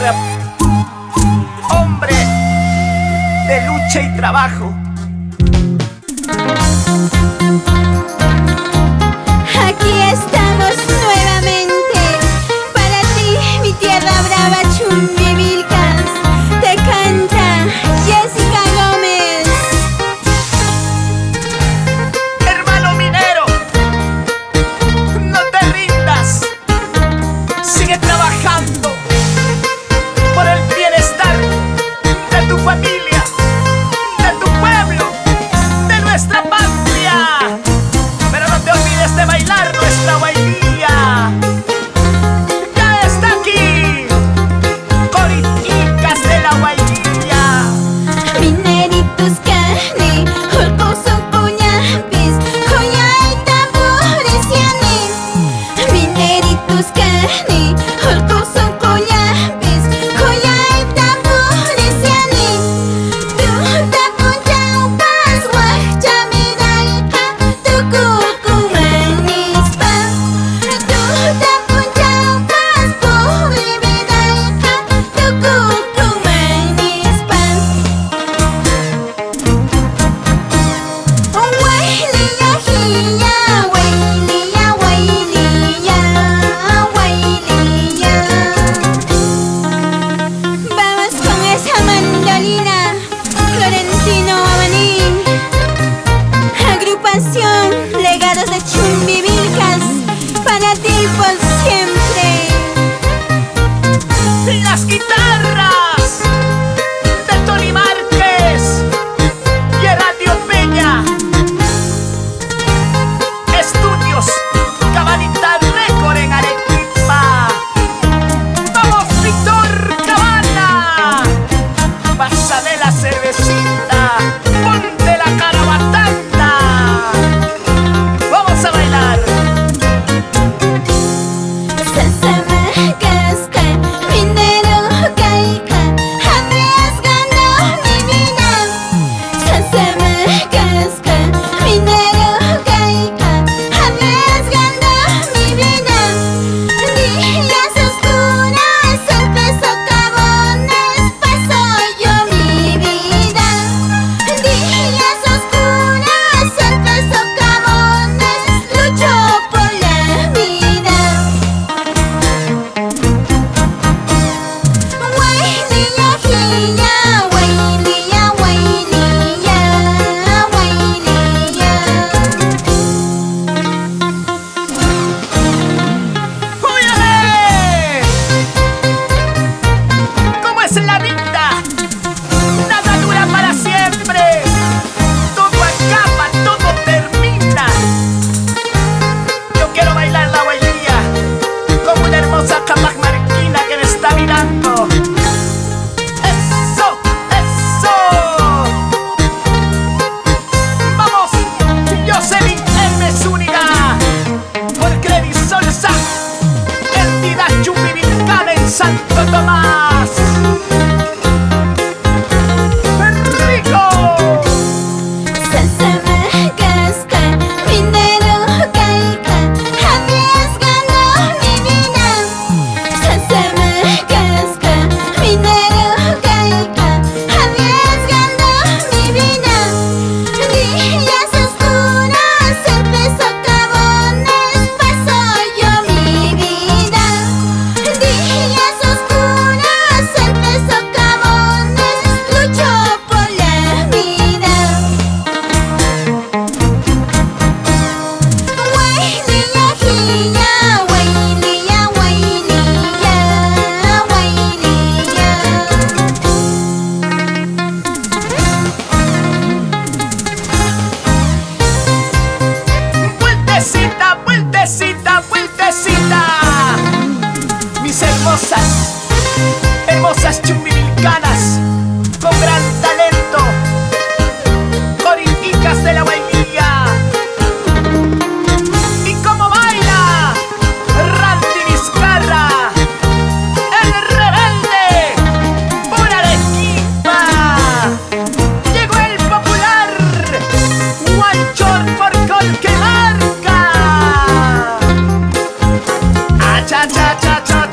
rap. Hombre de lucha y trabajo. Aquí estamos nuevamente para ti, mi tierra brava, Chumbivilcas. Te canta Jessica Gómez. Hermano minero, no te rindas. Sigue trabajando por el bienestar de tu familia, de tu pueblo, de nuestra patria. Pero no te olvides de bailar nuestra bailía. Ya está aquí Coriticas de la Guaylilla. Mineritos cani, hulkusun puñapis, coñaita purisiani. Mineritos cani, hulkusun puñapis, coñaita purisiani. Tu tapunchau pas wajchamidalha, tu kukumanispa. Tu tapunchau pas pulividalha, tu kukumanispa. Waylilla hiya, waylilla, waylilla, waylilla. Vamos con esa mandolina, Florentino Amaní. Agrupación Legados de Chumbivilcas, para ti por siempre. Las guitarras de Tony Márquez y Radio Peña. Estudios Cabanita Record en Arequipa. Vamos, Víctor Cabana. Pásame la cervecita, ponte la carabatanda. Vamos a bailar. Sasamajkasqa, minero kayqa, arriesgando mi vida. Sasamajkasqa, minero kayqa, arriesgando mi vida. Días oscuras, solpes socavones, paso yo mi vida. Días oscuras, solpes socavones, lucho por la vida. Waylilla hiya, waylilla, waylilla, waylilla. ¡Óyale! ¿Cómo es la vida? Nada dura para siempre. Todo acaba, todo termina. Yo quiero bailar la guaylilla como una hermosa capamarquina que me está mirando. ¡Eso! ¡Eso! ¡Vamos! Jocelyn Hermes Zúñiga por Credisol SA, entidad chumbivilcana en Santo Tomás. ¡Rico! Sasamajkasqa, minero kayqa, arriesgando mi vida. Sasamajkasqa, minero kayqa, arriesgando mi vida. Días oscuras, solpes socavones, paso yo mi vida. Días oscuras, solpes socavones, lucho por la vida. Waylilla hiya, waylilla, waylilla, waylilla. Vueltecita, vueltecita, vueltecita. Mis hermosas, hermosas chumbivilcanas con gran talento. Coriticas de la Guaylilla. ¿Y cómo baila? Randy Vizcarra, el rebelde, por Arequipa. Llegó el popular Guanchor por Colquemarca. Ah, cha, cha, cha, cha,